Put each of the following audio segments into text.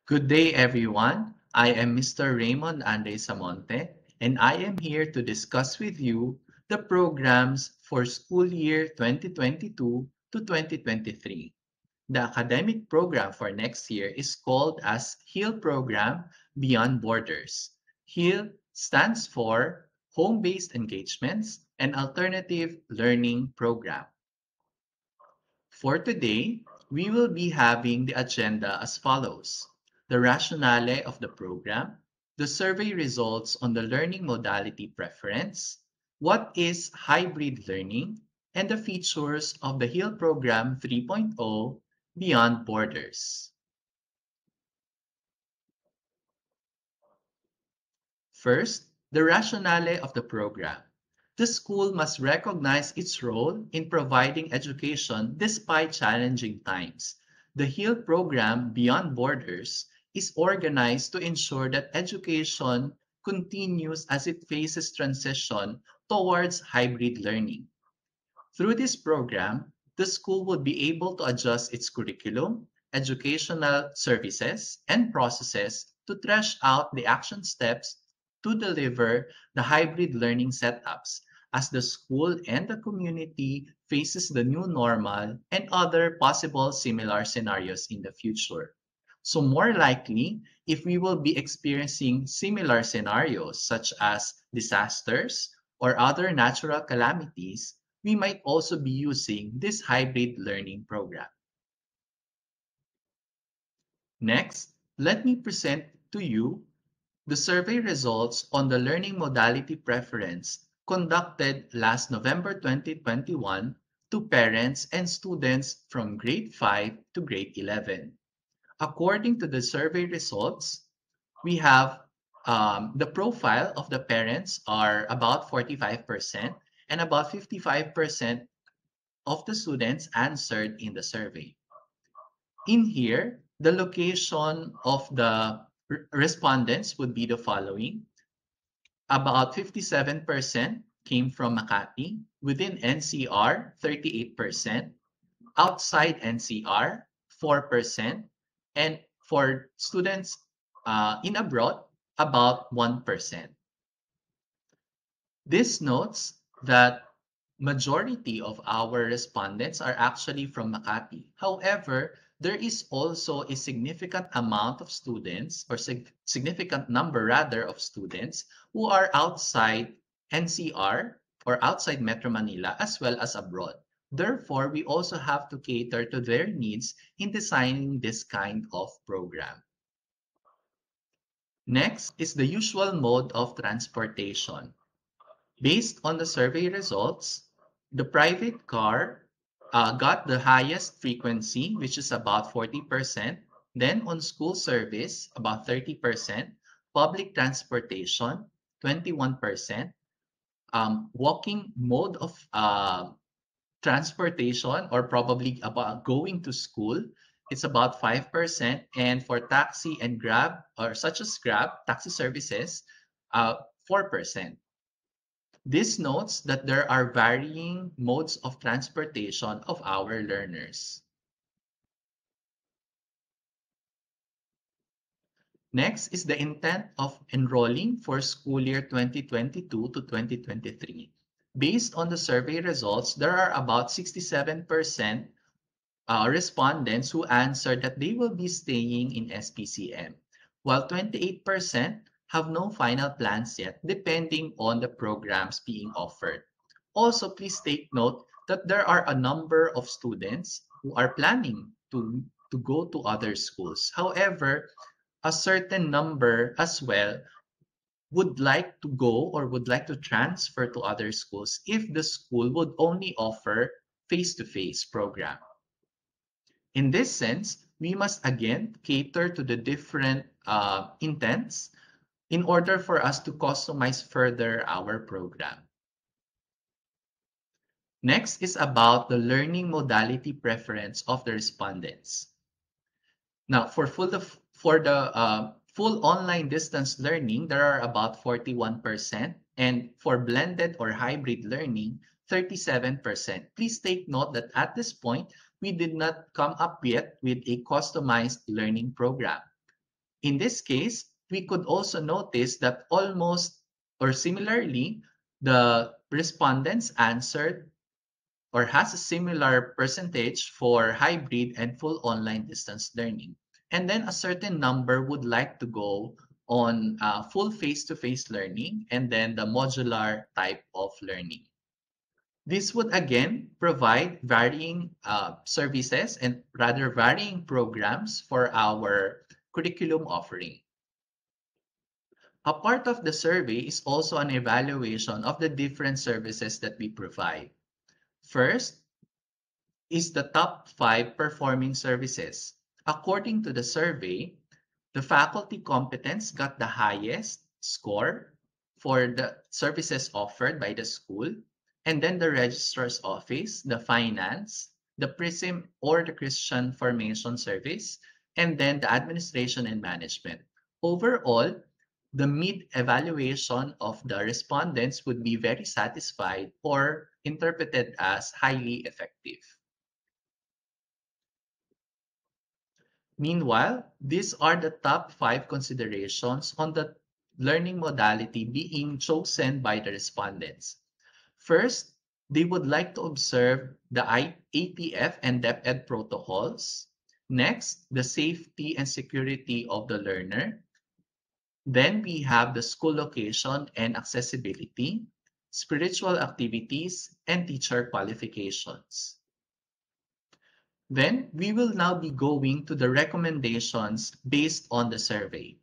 Good day, everyone. I am Mr. Raymond Andre Samonte, and I am here to discuss with you the programs for school year 2022 to 2023. The academic program for next year is called as HEAL Program Beyond Borders. HEAL stands for Home-Based Engagements and Alternative Learning Program. For today, we will be having the agenda as follows: the rationale of the program, the survey results on the learning modality preference, what is hybrid learning, and the features of the HEAL Program 3.0 Beyond Borders. First, the rationale of the program. The school must recognize its role in providing education despite challenging times. The HEAL program Beyond Borders is organized to ensure that education continues as it faces transition towards hybrid learning. Through this program, the school will be able to adjust its curriculum, educational services, and processes to thresh out the action steps to deliver the hybrid learning setups as the school and the community faces the new normal and other possible similar scenarios in the future. So more likely, if we will be experiencing similar scenarios such as disasters or other natural calamities, we might also be using this hybrid learning program. Next, let me present to you the survey results on the learning modality preference conducted last November 2021 to parents and students from grade 5 to grade 11. According to the survey results, we have the profile of the parents are about 45% and about 55% of the students answered in the survey. In here, the location of the respondents would be the following. About 57% came from Makati, within NCR, 38%, outside NCR, 4%, and for students in abroad, about 1%. This notes that majority of our respondents are actually from Makati. However, there is also a significant amount of students, or significant number rather of students who are outside NCR or outside Metro Manila as well as abroad. Therefore, we also have to cater to their needs in designing this kind of program. Next is the usual mode of transportation. Based on the survey results, the private car got the highest frequency, which is about 40%. Then on school service, about 30%. Public transportation, 21%. Walking mode of transportation, or probably about going to school, it's about 5%. And for taxi and Grab, or such as Grab, taxi services, 4%. This notes that there are varying modes of transportation of our learners. Next is the intent of enrolling for school year 2022 to 2023. Based on the survey results, there are about 67% respondents who answered that they will be staying in SPCM, while 28% have no final plans yet, depending on the programs being offered. Also, please take note that there are a number of students who are planning to go to other schools. However, a certain number as well would like to go or would like to transfer to other schools if the school would only offer face-to-face program. In this sense, we must again cater to the different intents in order for us to customize further our program. Next is about the learning modality preference of the respondents. Now, for the full online distance learning, there are about 41%, and for blended or hybrid learning, 37%. Please take note that at this point, we did not come up yet with a customized learning program. In this case, we could also notice that almost or similarly, the respondents answered or has a similar percentage for hybrid and full online distance learning. And then a certain number would like to go on full face-to-face learning and then the modular type of learning. This would again provide varying services and rather varying programs for our curriculum offering. A part of the survey is also an evaluation of the different services that we provide. First is the top 5 performing services. According to the survey, the faculty competence got the highest score for the services offered by the school, and then the registrar's office, the finance, the PRISM or the Christian Formation Service, and then the administration and management. Overall, the mid-evaluation of the respondents would be very satisfied or interpreted as highly effective. Meanwhile, these are the top 5 considerations on the learning modality being chosen by the respondents. First, they would like to observe the APF and DepEd protocols. Next, the safety and security of the learner. Then we have the school location and accessibility, spiritual activities, and teacher qualifications. Then we will now be going to the recommendations based on the survey.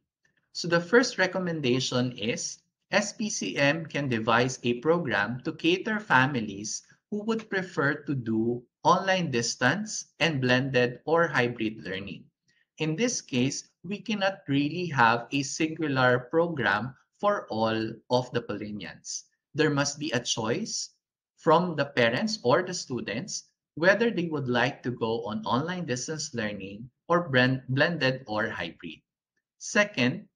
So the first recommendation is SPCM can devise a program to cater families who would prefer to do online distance and blended or hybrid learning. In this case, we cannot really have a singular program for all of the Polinians. There must be a choice from the parents or the students whether they would like to go on online distance learning or blended or hybrid. Second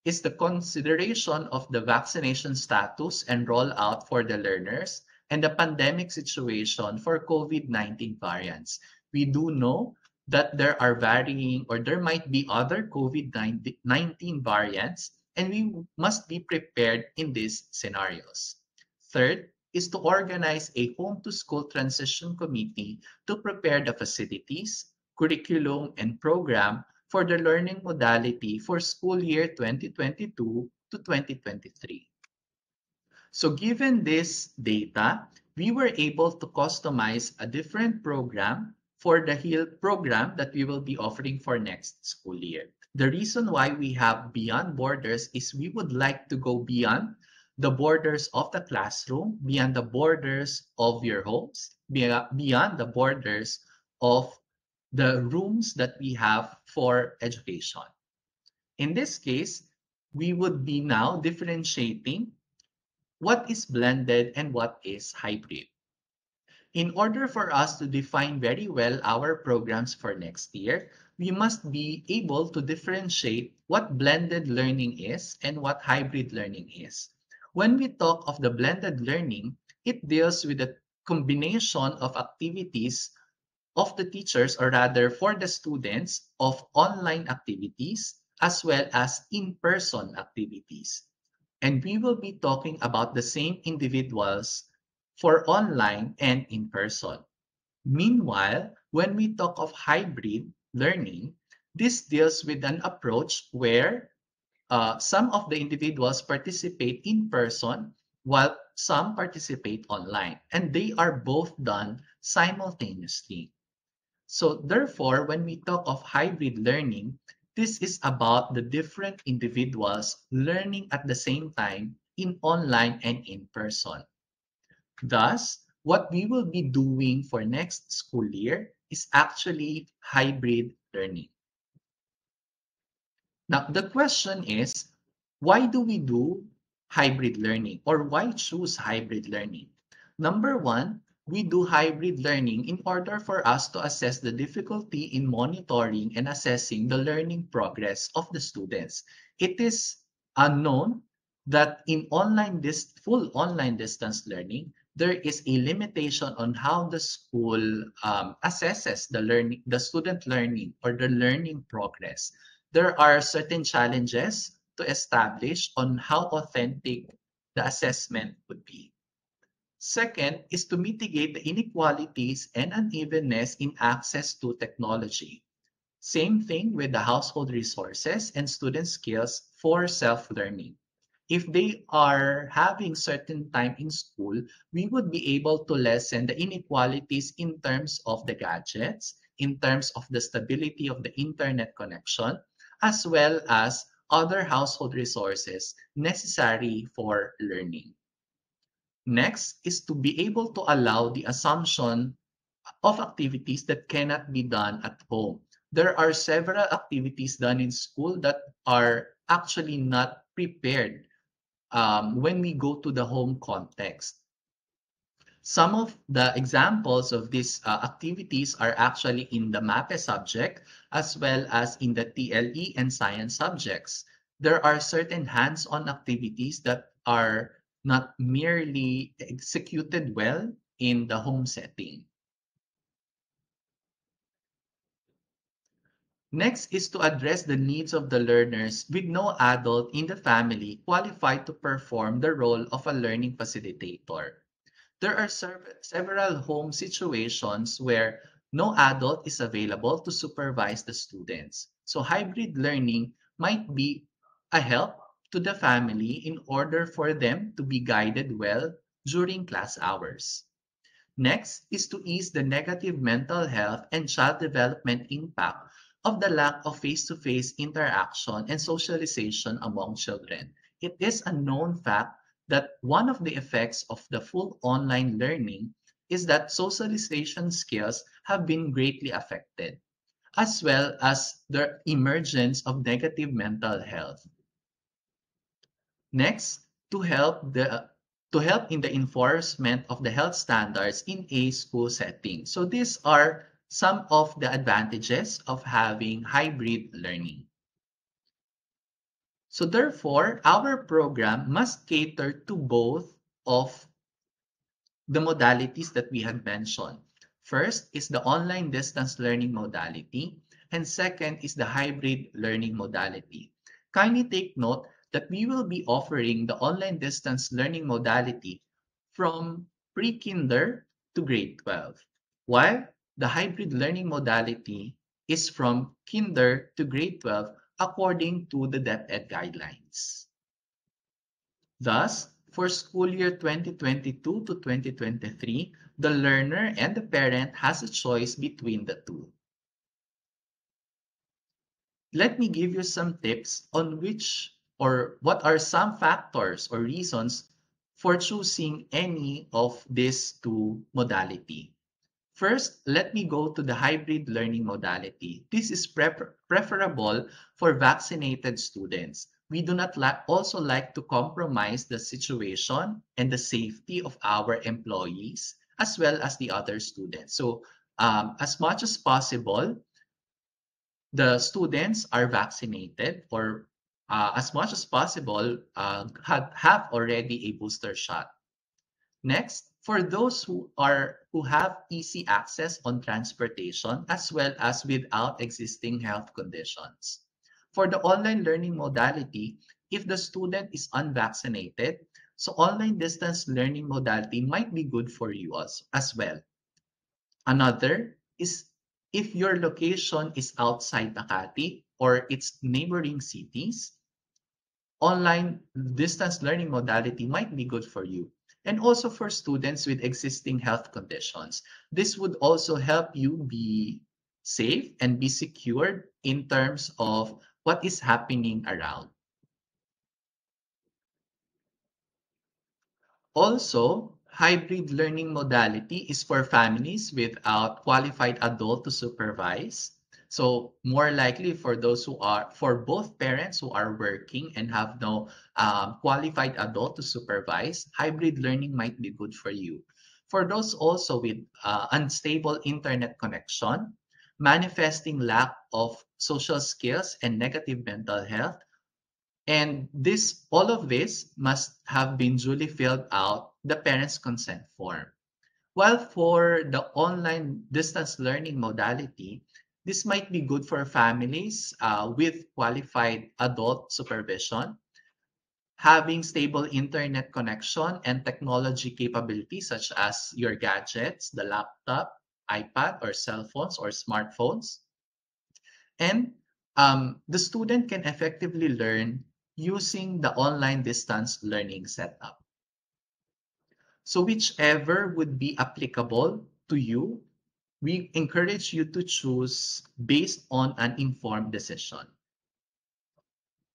is the consideration of the vaccination status and rollout for the learners and the pandemic situation for COVID-19 variants. We do know that there are varying or there might be other COVID-19 variants, and we must be prepared in these scenarios. Third is to organize a home-to-school transition committee to prepare the facilities, curriculum, and program for the learning modality for school year 2022 to 2023. So given this data, we were able to customize a different program for the HEAL program that we will be offering for next school year. The reason why we have Beyond Borders is we would like to go beyond the borders of the classroom, beyond the borders of your homes, beyond the borders of the rooms that we have for education. In this case, we would be now differentiating what is blended and what is hybrid. In order for us to define very well our programs for next year, we must be able to differentiate what blended learning is and what hybrid learning is. When we talk of the blended learning, it deals with the combination of activities of the teachers, or rather for the students, of online activities as well as in-person activities. And we will be talking about the same individuals for online and in-person. Meanwhile, when we talk of hybrid learning, this deals with an approach where some of the individuals participate in person while some participate online, and they are both done simultaneously. So therefore, when we talk of hybrid learning, this is about the different individuals learning at the same time in online and in person. Thus, what we will be doing for next school year is actually hybrid learning. Now, the question is, why do we do hybrid learning, or why choose hybrid learning? Number one, we do hybrid learning in order for us to assess the difficulty in monitoring and assessing the learning progress of the students. It is unknown that in full online distance learning, there is a limitation on how the school assesses the student learning or the learning progress. there are certain challenges to establish on how authentic the assessment would be. Second is to mitigate the inequalities and unevenness in access to technology. Same thing with the household resources and student skills for self-learning. If they are having certain time in school, we would be able to lessen the inequalities in terms of the gadgets, in terms of the stability of the internet connection, as well as other household resources necessary for learning. Next is to be able to allow the assumption of activities that cannot be done at home. There are several activities done in school that are actually not prepared when we go to the home context. Some of the examples of these activities are actually in the MAPE subject as well as in the TLE and science subjects. There are certain hands-on activities that are not merely executed well in the home setting. Next is to address the needs of the learners with no adult in the family qualified to perform the role of a learning facilitator. There are several home situations where no adult is available to supervise the students. So hybrid learning might be a help to the family in order for them to be guided well during class hours. Next is to ease the negative mental health and child development impact of the lack of face-to-face interaction and socialization among children. It is a known fact that one of the effects of the full online learning is that socialization skills have been greatly affected, as well as the emergence of negative mental health. Next, to help in the enforcement of the health standards in a school setting. So these are some of the advantages of having hybrid learning. So therefore, our program must cater to both of the modalities that we had mentioned. First is the online distance learning modality, and second is the hybrid learning modality. Kindly take note that we will be offering the online distance learning modality from pre-kinder to grade 12, while the hybrid learning modality is from kinder to grade 12 according to the DepEd guidelines. Thus, for school year 2022 to 2023, the learner and the parent has a choice between the two. Let me give you some tips on which or what are some factors or reasons for choosing any of these two modality. First, let me go to the hybrid learning modality. This is preferable for vaccinated students. We do not also like to compromise the situation and the safety of our employees as well as the other students. So as much as possible, the students are vaccinated or as much as possible have already a booster shot. Next, for those who have easy access on transportation as well as without existing health conditions. For the online learning modality, if the student is unvaccinated, so online distance learning modality might be good for you as well. Another is if your location is outside Makati or its neighboring cities, online distance learning modality might be good for you. And also for students with existing health conditions. This would also help you be safe and be secured in terms of what is happening around. Also, hybrid learning modality is for families without qualified adult to supervise. So more likely for those who are, for both parents who are working and have no qualified adult to supervise, hybrid learning might be good for you. For those also with unstable internet connection, manifesting lack of social skills and negative mental health, and all of this must have been duly filled out the parent's consent form. While for the online distance learning modality, This might be good for families with qualified adult supervision, having stable internet connection and technology capabilities such as your gadgets, the laptop, iPad, or cell phones or smartphones. And the student can effectively learn using the online distance learning setup. So whichever would be applicable to you, we encourage you to choose based on an informed decision.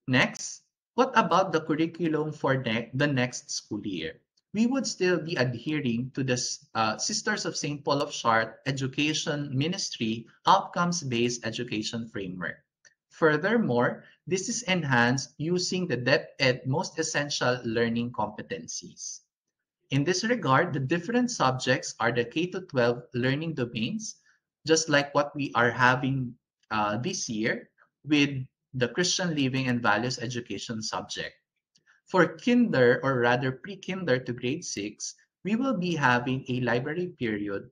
Next, what about the curriculum for the next school year? We would still be adhering to the Sisters of St. Paul of Chartres Education Ministry outcomes-based education framework. Furthermore, this is enhanced using the DepEd most essential learning competencies. In this regard, the different subjects are the K-12 learning domains, just like what we are having this year with the Christian Living and Values Education subject. For kinder, or rather pre-kinder to grade 6, we will be having a library period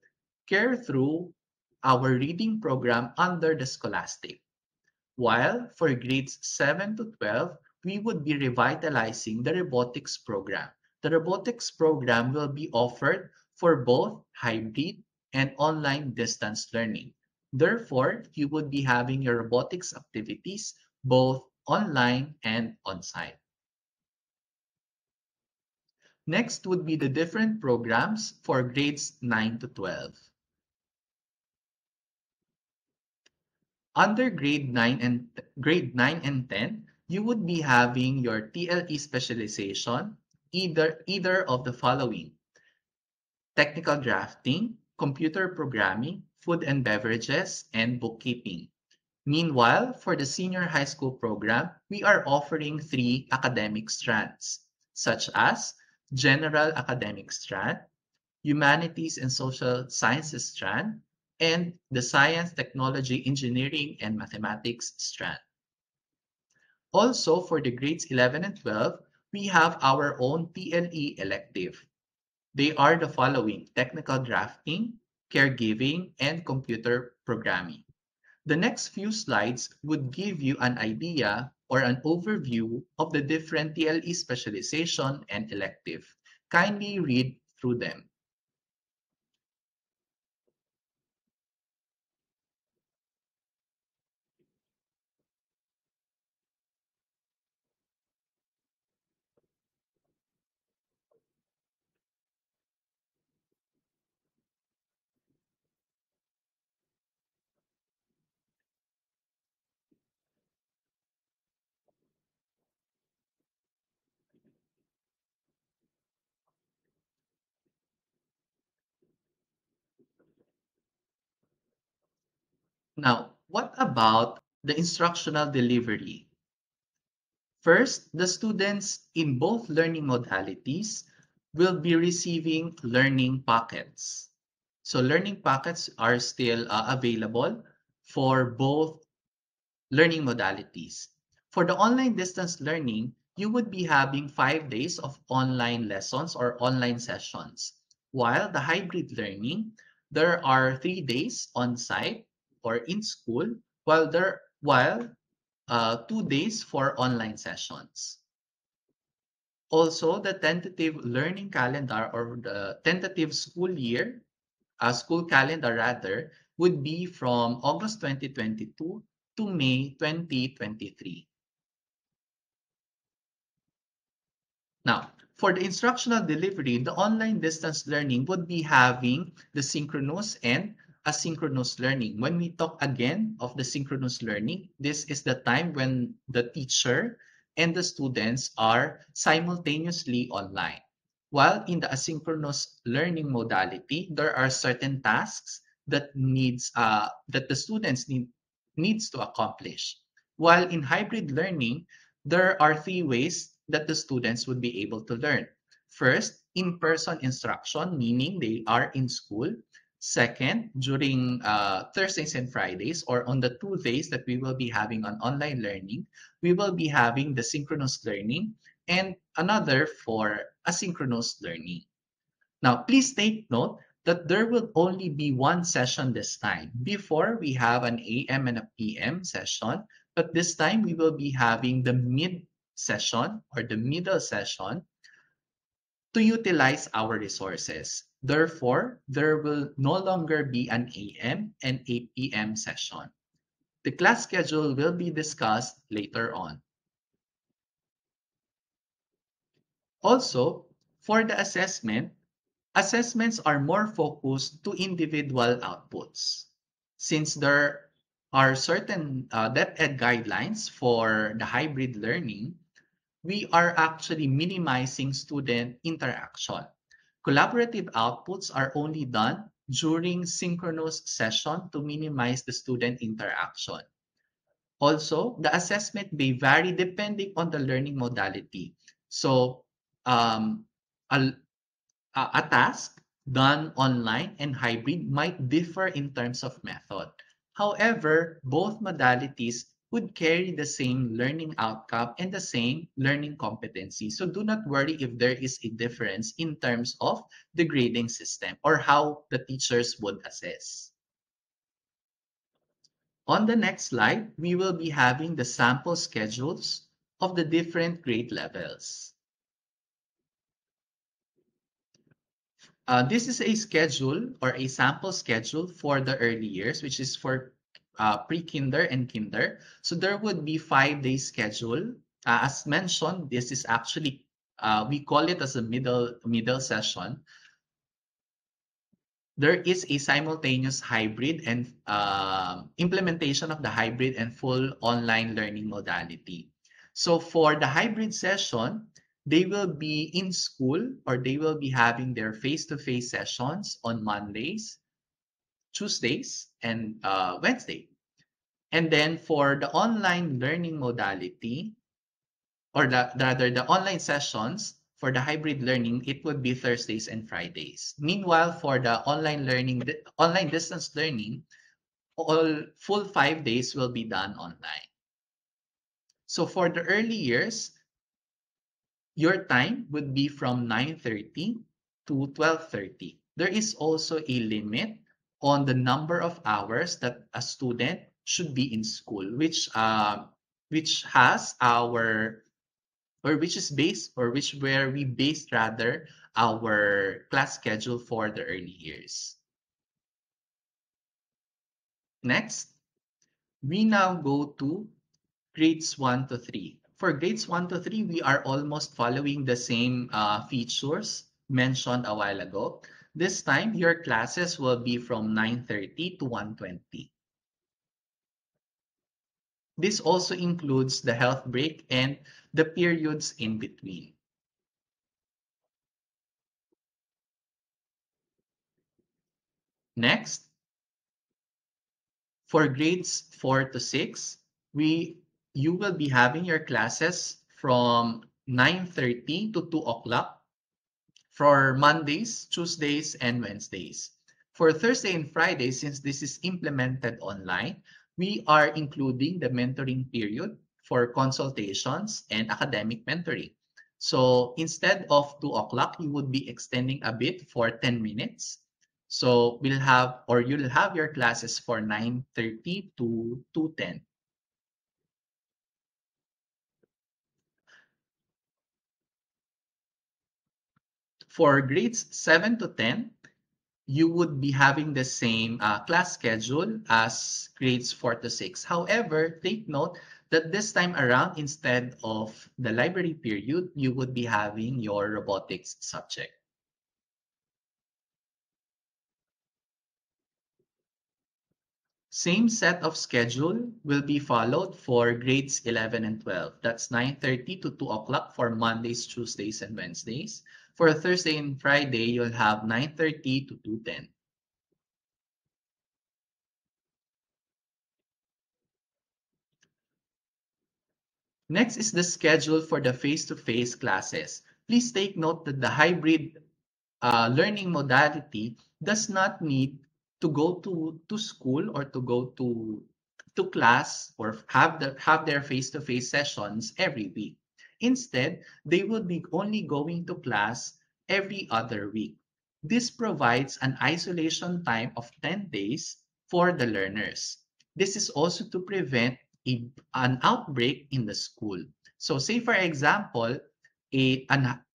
care through our reading program under the Scholastic. While for grades 7 to 12, we would be revitalizing the robotics program. The robotics program will be offered for both hybrid and online distance learning. Therefore, you would be having your robotics activities both online and on-site. Next would be the different programs for grades 9 to 12. Under grade 9 and 10, you would be having your TLE specialization, either of the following: technical drafting, computer programming, food and beverages, and bookkeeping. Meanwhile, for the senior high school program, we are offering 3 academic strands, such as general academic strand, humanities and social sciences strand, and the science, technology, engineering, and mathematics strand. Also, for the grades 11 and 12, we have our own TLE elective. They are the following: technical drafting, caregiving, and computer programming. The next few slides would give you an idea or an overview of the different TLE specialization and elective. Kindly read through them. Now, what about the instructional delivery? First, the students in both learning modalities will be receiving learning packets. So learning packets are still available for both learning modalities. For the online distance learning, you would be having 5 days of online lessons or online sessions. While the hybrid learning, there are 3 days on site or in school, while 2 days for online sessions. Also, the tentative learning calendar, or the tentative school calendar rather, would be from August 2022 to May 2023. Now, for the instructional delivery, the online distance learning would be having the synchronous and asynchronous learning. When we talk again of the synchronous learning, this is the time when the teacher and the students are simultaneously online. While in the asynchronous learning modality, there are certain tasks that the students needs to accomplish. While in hybrid learning, there are 3 ways that the students would be able to learn. First, in-person instruction, meaning they are in school. Second, during Thursdays and Fridays, or on the 2 days that we will be having on online learning, we will be having the synchronous learning, and another for asynchronous learning. Now, please take note that there will only be one session this time. Before, we have an AM and a PM session, but this time we will be having the mid session or the middle session to utilize our resources. Therefore, there will no longer be an AM and a PM session. The class schedule will be discussed later on. Also, for the assessment, assessments are more focused to individual outputs. Since there are certain DepEd guidelines for the hybrid learning, we are actually minimizing student interaction. Collaborative outputs are only done during synchronous session to minimize the student interaction. Also, the assessment may vary depending on the learning modality. So, um, a, a task done online and hybrid might differ in terms of method. However, both modalities would carry the same learning outcome and the same learning competency. So do not worry if there is a difference in terms of the grading system or how the teachers would assess. On the next slide, we will be having the sample schedules of the different grade levels. This is a schedule or a sample schedule for the early years, which is for pre-kinder and kinder. So there would be 5-day schedule. As mentioned, this is actually, we call it as a middle session. There is a simultaneous hybrid and implementation of the hybrid and full online learning modality. So for the hybrid session, they will be in school or they will be having their face-to-face sessions on Mondays, Tuesdays, and Wednesday. And then for the online learning modality, or rather the online sessions for the hybrid learning, it would be Thursdays and Fridays. Meanwhile, for the online learning, online distance learning, all full 5 days will be done online. So for the early years, your time would be from 9:30 to 12:30. There is also a limit on the number of hours that a student should be in school, which has our or which is based or which where we based rather our class schedule for the early years. Next, we now go to grades 1 to 3. For grades 1 to 3, we are almost following the same features mentioned a while ago. This time, your classes will be from 9:30 to 1:20. This also includes the health break and the periods in between. Next, for grades 4 to 6, you will be having your classes from 9:30 to 2 o'clock for Mondays, Tuesdays, and Wednesdays. For Thursday and Friday, since this is implemented online, we are including the mentoring period for consultations and academic mentoring. So instead of 2 o'clock, you would be extending a bit for 10 minutes. So you'll have your classes for 9:30 to 2:10. For grades 7 to 10, you would be having the same class schedule as grades 4 to 6. However, take note that this time around, instead of the library period, you would be having your robotics subject. Same set of schedule will be followed for grades 11 and 12. That's 9:30 to 2 o'clock for Mondays, Tuesdays, and Wednesdays. For Thursday and Friday, you'll have 9:30 to 2:10. Next is the schedule for the face-to-face classes. Please take note that the hybrid learning modality does not need to go to school or to go to class or have their face-to-face sessions every week. Instead, they will be only going to class every other week. This provides an isolation time of 10 days for the learners. This is also to prevent an outbreak in the school. So say for example, a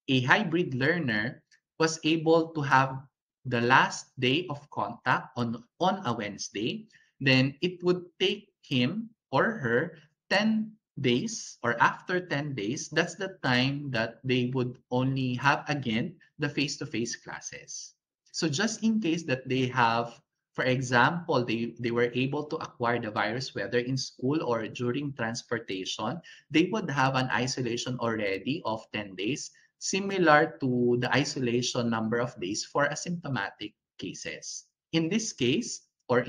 hybrid learner was able to have the last day of contact on a Wednesday, then it would take him or her 10 days, or after 10 days, that's the time that they would only have again the face-to-face classes. So just in case that they have, for example, they were able to acquire the virus whether in school or during transportation, they would have an isolation already of 10 days, similar to the isolation number of days for asymptomatic cases. In this case, or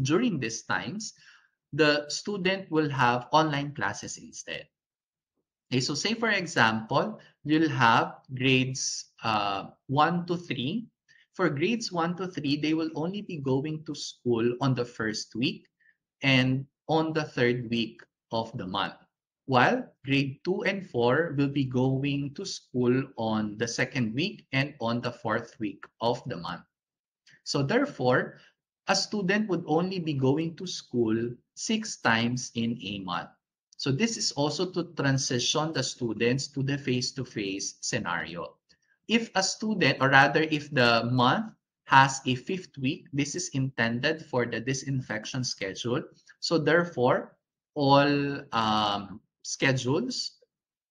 during these times, the student will have online classes instead. Okay, so say for example, you'll have grades 1 to 3. For grades 1 to 3, they will only be going to school on the first week and on the third week of the month, while grade 2 and 4 will be going to school on the second week and on the fourth week of the month. So therefore, a student would only be going to school 6 times in a month. So this is also to transition the students to the face-to-face scenario. If a student, or rather if the month has a 5th week, this is intended for the disinfection schedule. So therefore, all schedules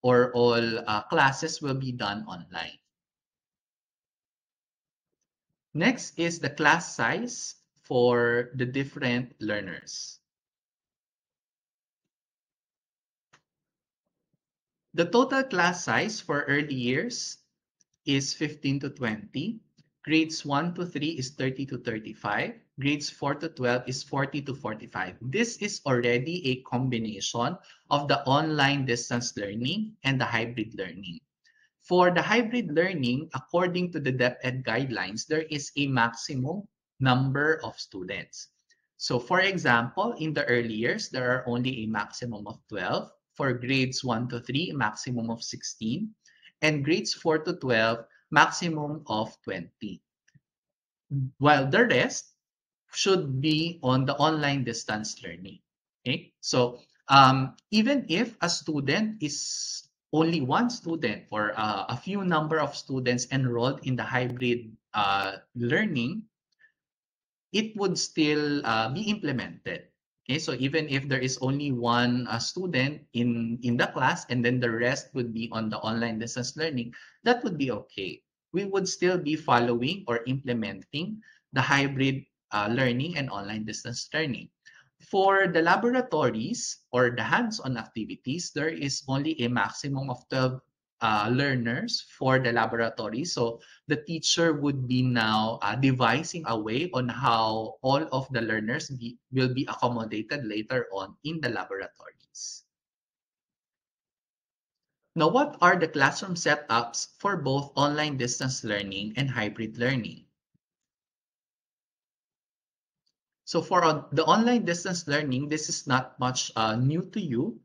or all classes will be done online. Next is the class size for the different learners. The total class size for early years is 15 to 20. Grades 1 to 3 is 30 to 35. Grades 4 to 12 is 40 to 45. This is already a combination of the online distance learning and the hybrid learning. For the hybrid learning, according to the DepEd guidelines, there is a maximum number of students. So for example, in the early years, there are only a maximum of 12. For grades 1 to 3, a maximum of 16. And grades 4 to 12, maximum of 20. While the rest should be on the online distance learning. Okay, so even if a student is only one student or a few number of students enrolled in the hybrid learning, it would still be implemented. Okay, so even if there is only one student in the class and then the rest would be on the online distance learning, that would be okay. We would still be following or implementing the hybrid learning and online distance learning. For the laboratories or the hands-on activities, there is only a maximum of 12 learners for the laboratory. So the teacher would be now devising a way on how all of the learners will be accommodated later on in the laboratories. Now, what are the classroom setups for both online distance learning and hybrid learning? So for the online distance learning, this is not much new to you.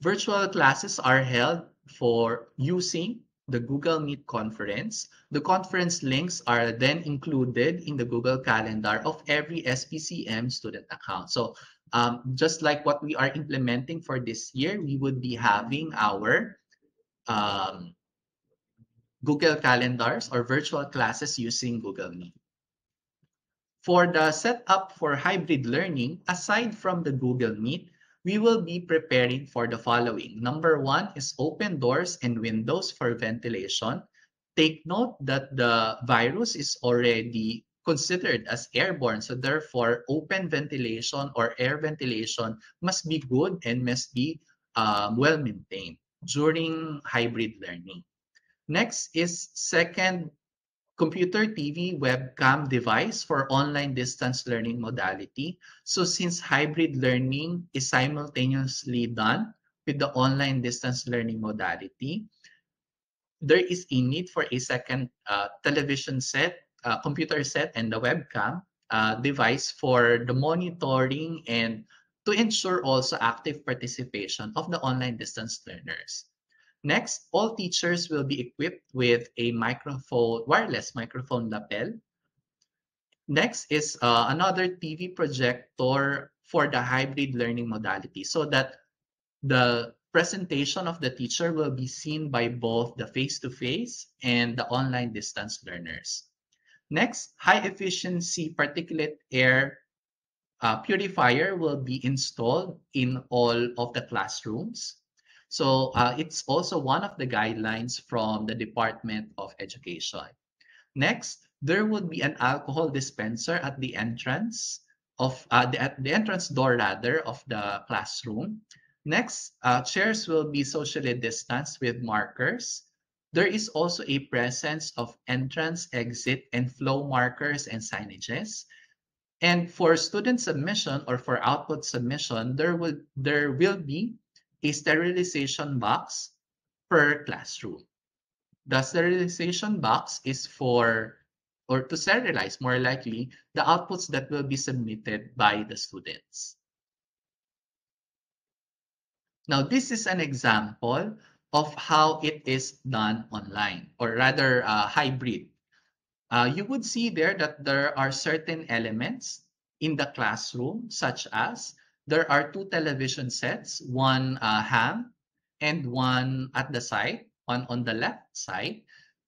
Virtual classes are held for using the Google Meet conference. The conference links are then included in the Google Calendar of every SPCM student account. So just like what we are implementing for this year, we would be having our Google Calendars or virtual classes using Google Meet. For the setup for hybrid learning, aside from the Google Meet, we will be preparing for the following. Number 1 is open doors and windows for ventilation. Take note that the virus is already considered as airborne, so therefore open ventilation or air ventilation must be good and must be well maintained during hybrid learning. Next is second, computer, TV, webcam device for online distance learning modality. So since hybrid learning is simultaneously done with the online distance learning modality, there is a need for a second television set, computer set, and the webcam device for the monitoring and to ensure also active participation of the online distance learners. Next, all teachers will be equipped with a microphone, wireless microphone lapel. Next is another TV projector for the hybrid learning modality so that the presentation of the teacher will be seen by both the face-to-face and the online distance learners. Next, high-efficiency particulate air purifier will be installed in all of the classrooms. So it's also one of the guidelines from the Department of Education. Next, there would be an alcohol dispenser at the entrance at the entrance door rather of the classroom. Next, chairs will be socially distanced with markers. There is also a presence of entrance, exit, and flow markers and signages. And for student submission or for output submission, there will be a sterilization box per classroom. The sterilization box is for, or to sterilize more likely, the outputs that will be submitted by the students. Now, this is an example of how it is done online, or rather hybrid. You would see there that there are certain elements in the classroom, such as there are two television sets, one hang and one at the side, one on the left side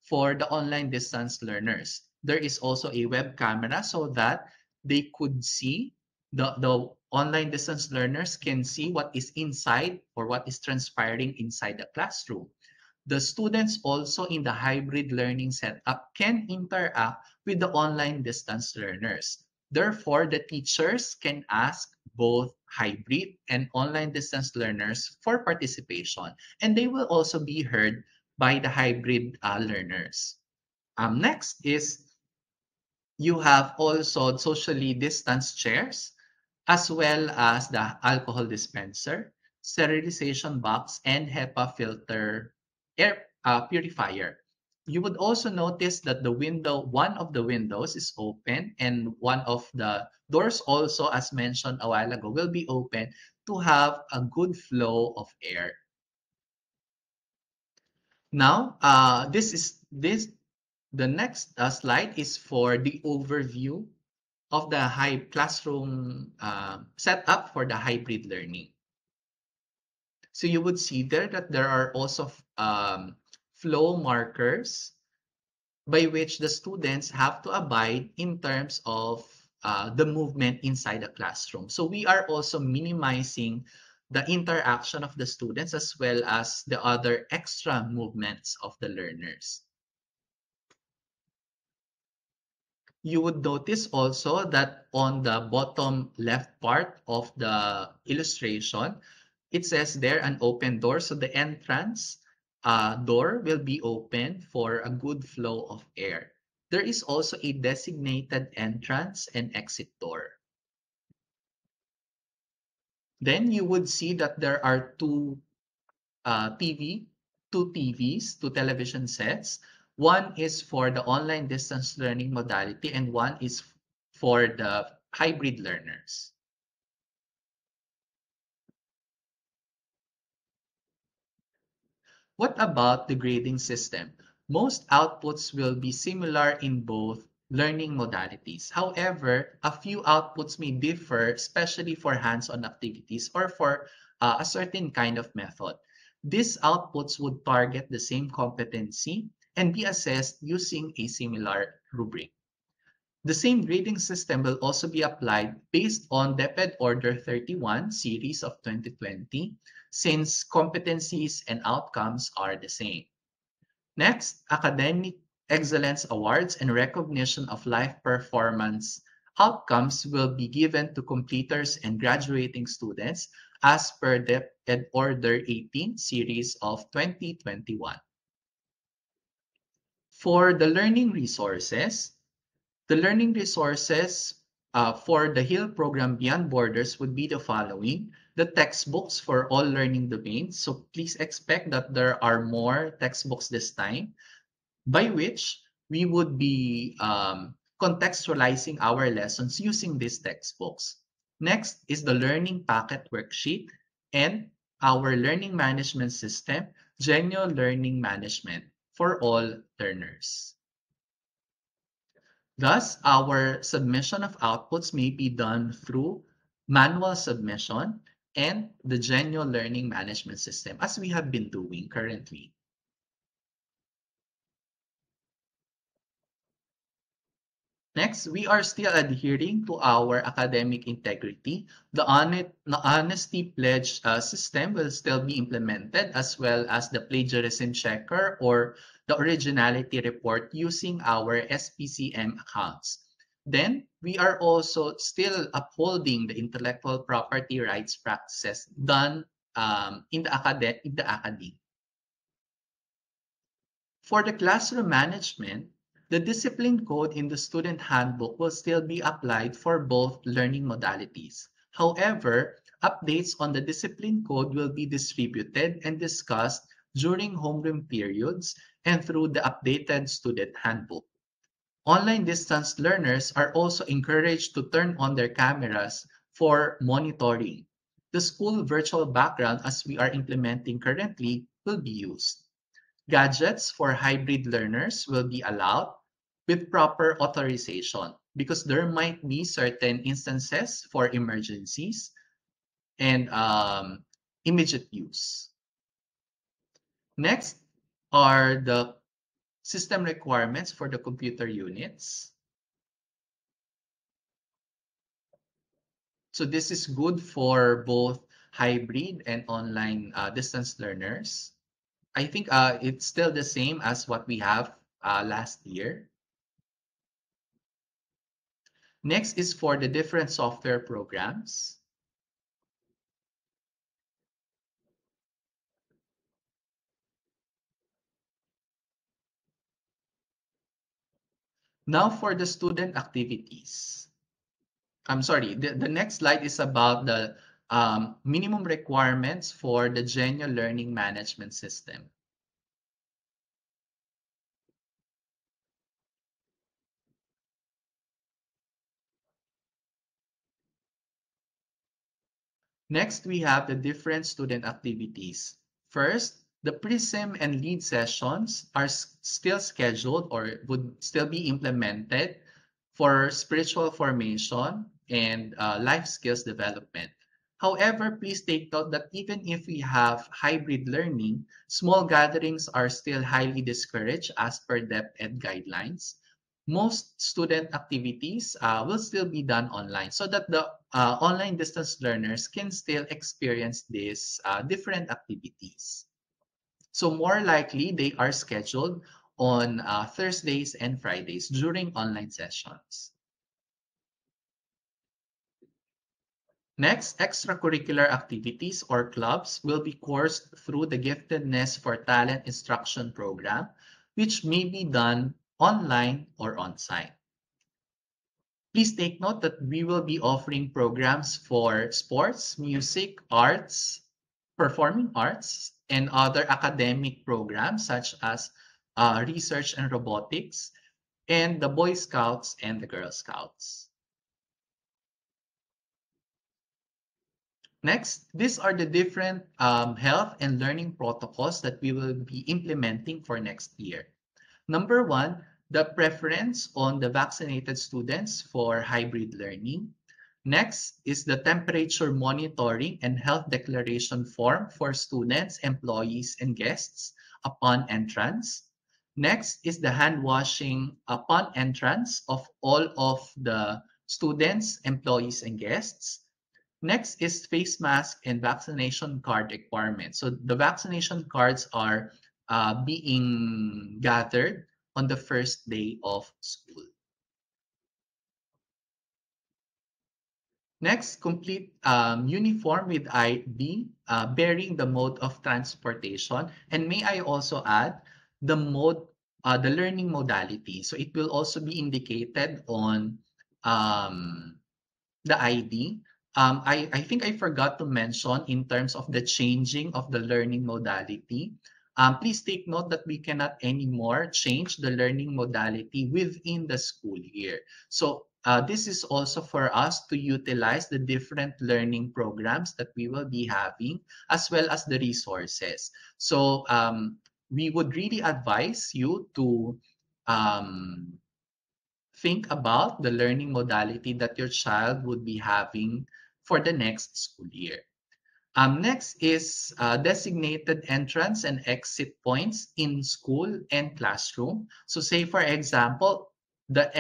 for the online distance learners. There is also a web camera so that they could see, the online distance learners can see what is inside or what is transpiring inside the classroom. The students also in the hybrid learning setup can interact with the online distance learners. Therefore, the teachers can ask both hybrid and online distance learners for participation, and they will also be heard by the hybrid learners. Next is you have also socially distanced chairs, as well as the alcohol dispenser, sterilization box, and HEPA filter air purifier. You would also notice that one of the windows is open, and one of the doors also, as mentioned a while ago, will be open to have a good flow of air. Now, the next slide is for the overview of the classroom setup for the hybrid learning. So you would see there that there are also flow markers by which the students have to abide in terms of the movement inside the classroom. So we are also minimizing the interaction of the students as well as the other extra movements of the learners. You would notice also that on the bottom left part of the illustration, it says there an open door. So the entrance door will be open for a good flow of air. There is also a designated entrance and exit door. Then you would see that there are two TVs, two television sets. One is for the online distance learning modality and one is for the hybrid learners. What about the grading system? Most outputs will be similar in both learning modalities. However, a few outputs may differ, especially for hands-on activities or for a certain kind of method. These outputs would target the same competency and be assessed using a similar rubric. The same grading system will also be applied based on DepEd Order 31 series of 2020, since competencies and outcomes are the same. Next, academic excellence awards and recognition of life performance outcomes will be given to completers and graduating students as per DepEd Order 18 series of 2021. For the learning resources, for the HEAL program Beyond Borders would be the following. The textbooks for all learning domains. So please expect that there are more textbooks this time, by which we would be contextualizing our lessons using these textbooks. Next is the learning packet worksheet and our learning management system genuine learning management for all learners. Thus, our submission of outputs may be done through manual submission and the genuine learning management system, as we have been doing currently. Next, we are still adhering to our academic integrity. The honesty pledge system will still be implemented, as well as the plagiarism checker or the originality report using our SPCM accounts. Then, we are also still upholding the intellectual property rights practices done in the academy. For the classroom management, the discipline code in the student handbook will still be applied for both learning modalities. However, updates on the discipline code will be distributed and discussed during homeroom periods and through the updated student handbook. Online distance learners are also encouraged to turn on their cameras for monitoring. The school virtual background, as we are implementing currently, will be used. Gadgets for hybrid learners will be allowed with proper authorization because there might be certain instances for emergencies and immediate use. Next are the system requirements for the computer units. So this is good for both hybrid and online distance learners. I think it's still the same as what we have last year. Next is for the different software programs. Now for the student activities. I'm sorry, the next slide is about the minimum requirements for the genuine learning management system. Next, we have the different student activities. First, the PRISM and LEAD sessions are still scheduled or would still be implemented for spiritual formation and life skills development. However, please take note that even if we have hybrid learning, small gatherings are still highly discouraged as per DepEd guidelines. Most student activities will still be done online so that the online distance learners can still experience these different activities. So more likely, they are scheduled on Thursdays and Fridays during online sessions. Next, extracurricular activities or clubs will be coursed through the Giftedness for Talent Instruction program, which may be done online or on-site. Please take note that we will be offering programs for sports, music, arts, performing arts, and other academic programs such as research and robotics, and the Boy Scouts and the Girl Scouts. Next, these are the different health and learning protocols that we will be implementing for next year. Number one, the preference on the vaccinated students for hybrid learning. Next is the temperature monitoring and health declaration form for students, employees, and guests upon entrance. Next is the hand washing upon entrance of all of the students, employees, and guests. Next is face mask and vaccination card requirements. So the vaccination cards are being gathered on the first day of school. Next, complete uniform with ID bearing the mode of transportation. And may I also add the mode, the learning modality. So it will also be indicated on the ID. I think I forgot to mention in terms of the changing of the learning modality. Please take note that we cannot anymore change the learning modality within the school year. So this is also for us to utilize the different learning programs that we will be having, as well as the resources. So we would really advise you to um, think about the learning modality that your child would be having for the next school year. Next is designated entrance and exit points in school and classroom. So say, for example, the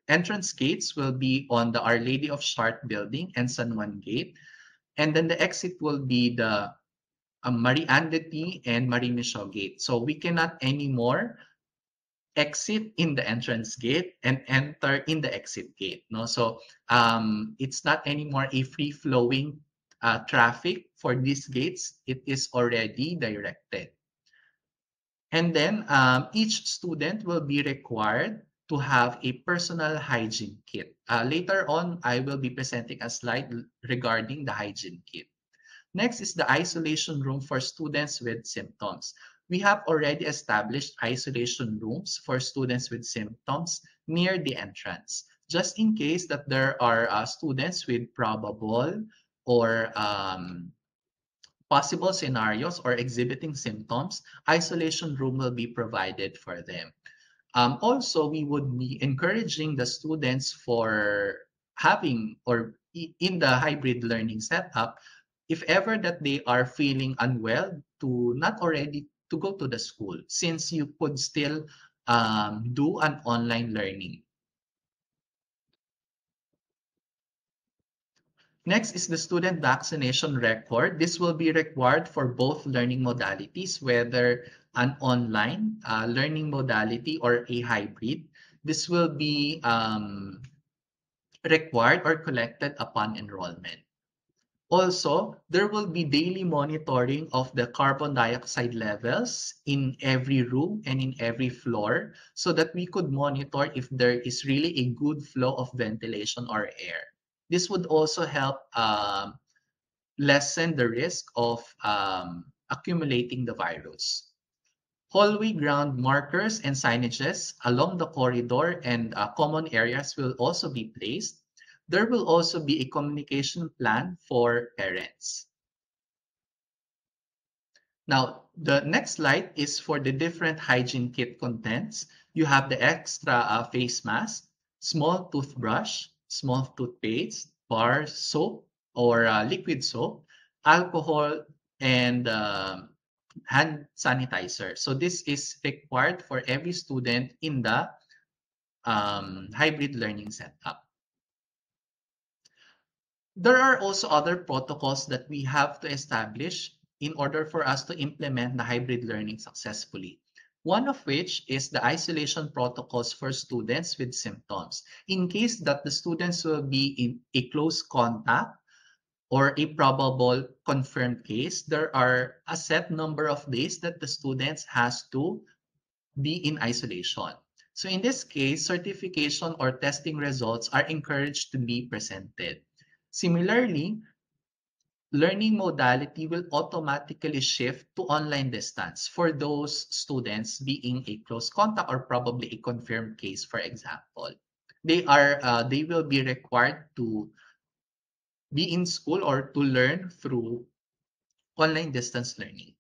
entrance gates will be on the Our Lady of Shart building and San Juan Gate. And then the exit will be the Marie Andeti and Marie Michaud Gate. So we cannot anymore exit in the entrance gate and enter in the exit gate. No, so it's not anymore a free flowing traffic for these gates. It is already directed. And then each student will be required to have a personal hygiene kit. Later on, I will be presenting a slide regarding the hygiene kit. Next is the isolation room for students with symptoms. We have already established isolation rooms for students with symptoms near the entrance, just in case that there are students with probable or possible scenarios or exhibiting symptoms. Isolation room will be provided for them. Also, we would be encouraging the students for having or in the hybrid learning setup, if ever that they are feeling unwell, to not already to go to the school, since you could still do an online learning. Next is the student vaccination record. This will be required for both learning modalities, whether an online learning modality or a hybrid. This will be required or collected upon enrollment. Also, there will be daily monitoring of the carbon dioxide levels in every room and in every floor so that we could monitor if there is really a good flow of ventilation or air. This would also help lessen the risk of accumulating the virus. Hallway ground markers and signages along the corridor and common areas will also be placed. There will also be a communication plan for parents. Now, the next slide is for the different hygiene kit contents. You have the extra face mask, small toothbrush, small toothpaste, bar soap or liquid soap, alcohol, and hand sanitizer. So this is required for every student in the hybrid learning setup. There are also other protocols that we have to establish in order for us to implement the hybrid learning successfully. One of which is the isolation protocols for students with symptoms. In case that the students will be in a close contact or a probable confirmed case, there are a set number of days that the students has to be in isolation. So in this case, certification or testing results are encouraged to be presented. Similarly, learning modality will automatically shift to online distance for those students being a close contact or probably a confirmed case, for example. They will be required to be in school or to learn through online distance learning.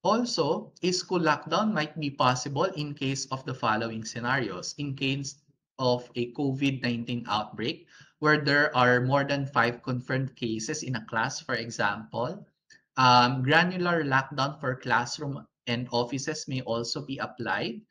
Also, a school lockdown might be possible in case of the following scenarios. In case of a COVID-19 outbreak, where there are more than 5 confirmed cases in a class, for example, granular lockdown for classroom and offices may also be applied.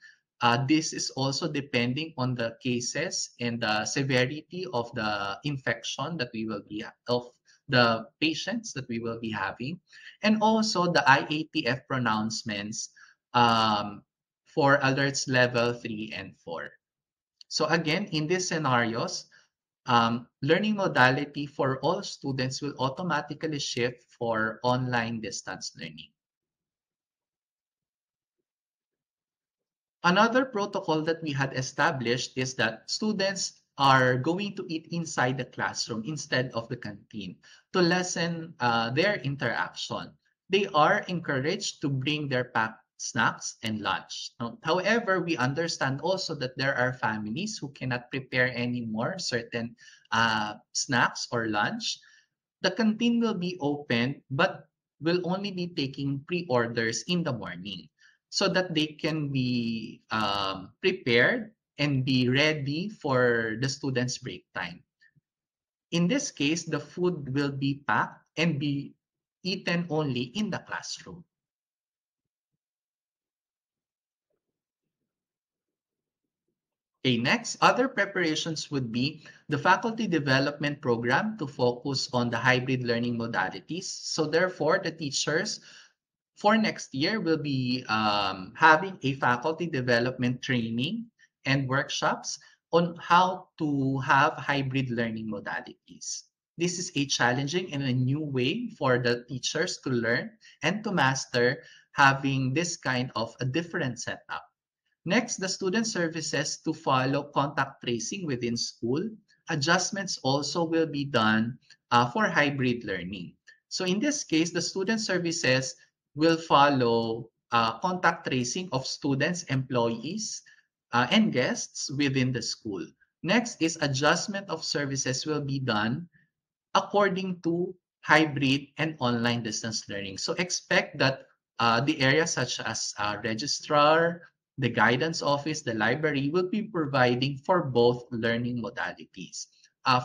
This is also depending on the cases and the severity of the infection that we will be of the patients that we will be having, and also the IATF pronouncements for alerts level 3 and 4. So again, in these scenarios, learning modality for all students will automatically shift for online distance learning. Another protocol that we had established is that students are going to eat inside the classroom instead of the canteen to lessen their interaction. They are encouraged to bring their packed snacks, and lunch. However, we understand also that there are families who cannot prepare anymore certain snacks or lunch. The canteen will be open, but will only be taking pre-orders in the morning so that they can be prepared and be ready for the students' break time. In this case, the food will be packed and be eaten only in the classroom. Okay, next, other preparations would be the faculty development program to focus on the hybrid learning modalities. So therefore, the teachers for next year will be having a faculty development training and workshops on how to have hybrid learning modalities. This is a challenging and a new way for the teachers to learn and to master having this kind of a different setup. Next, the student services to follow contact tracing within school. Adjustments also will be done for hybrid learning. So in this case, the student services will follow contact tracing of students, employees, and guests within the school. Next is adjustment of services will be done according to hybrid and online distance learning. So expect that the areas such as registrar, the guidance office, the library will be providing for both learning modalities.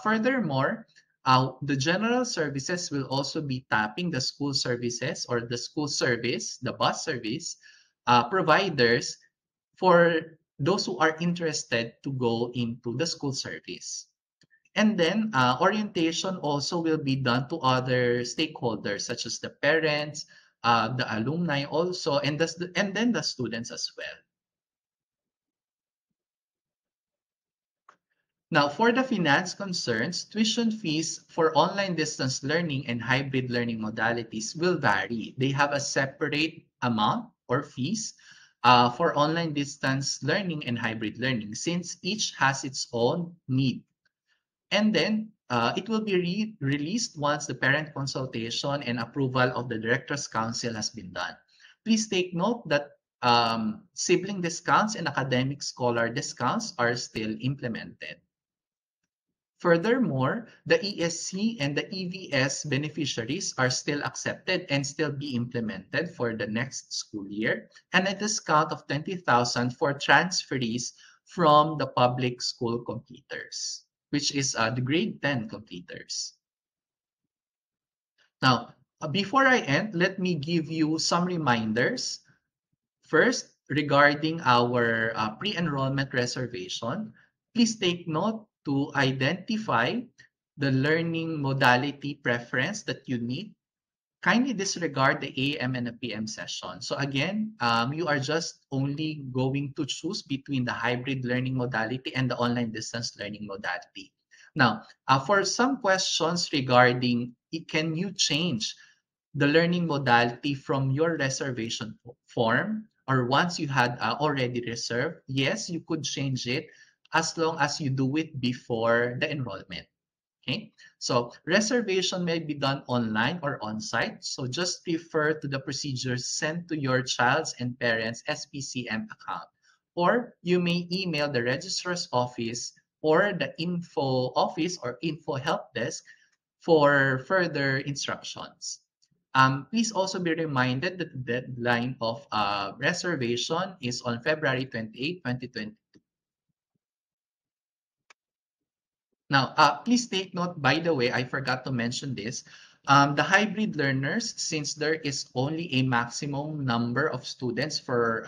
Furthermore, the general services will also be tapping the school services or the school service, the bus service providers for those who are interested to go into the school service. And then orientation also will be done to other stakeholders such as the parents, the alumni also, and then the students as well. Now, for the finance concerns, tuition fees for online distance learning and hybrid learning modalities will vary. They have a separate amount or fees for online distance learning and hybrid learning since each has its own need. And then it will be released once the parent consultation and approval of the Directors' Council has been done. Please take note that sibling discounts and academic scholar discounts are still implemented. Furthermore, the ESC and the EVS beneficiaries are still accepted and still be implemented for the next school year, and a discount of 20,000 for transferees from the public school completers, which is the grade 10 completers. Now, before I end, let me give you some reminders. First, regarding our pre-enrollment reservation, please take note to identify the learning modality preference that you need. Kindly disregard the AM and the PM session. So again, you are just only going to choose between the hybrid learning modality and the online distance learning modality. Now, for some questions regarding can you change the learning modality from your reservation form, or once you had already reserved, yes, you could change it as long as you do it before the enrollment. Okay, so reservation may be done online or on-site. So just refer to the procedures sent to your child's and parents' SPCM account. Or you may email the registrar's office or the info office or info help desk for further instructions. Please also be reminded that the deadline of reservation is on February 28, 2020. Now, please take note, by the way, I forgot to mention this. The hybrid learners, since there is only a maximum number of students for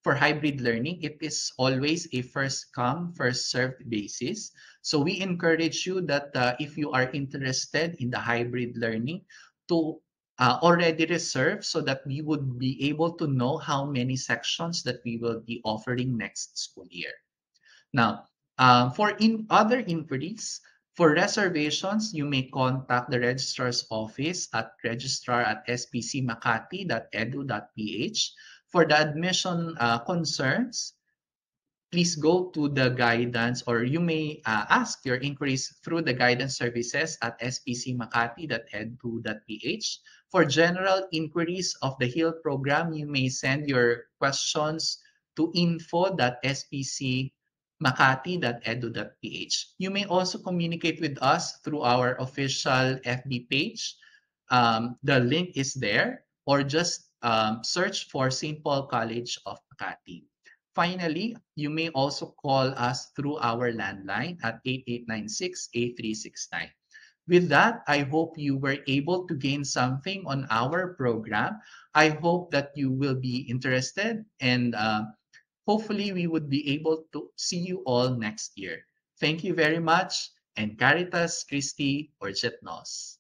hybrid learning, it is always a first come, first served basis. So we encourage you that if you are interested in the hybrid learning, to already reserve so that we would be able to know how many sections that we will be offering next school year. Now, for other inquiries, for reservations, you may contact the registrar's office at registrar@spcmakati.edu.ph. For the admission concerns, please go to the guidance, or you may ask your inquiries through the guidance services at spcmakati.edu.ph. For general inquiries of the HEAL program, you may send your questions to info.spcmakati.edu.ph. You may also communicate with us through our official FB page. The link is there, or just search for St. Paul College of Makati. Finally, you may also call us through our landline at 8896-8369. With that, I hope you were able to gain something on our program. I hope that you will be interested, and hopefully we would be able to see you all next year. Thank you very much, and Caritas Christi Orget Nos.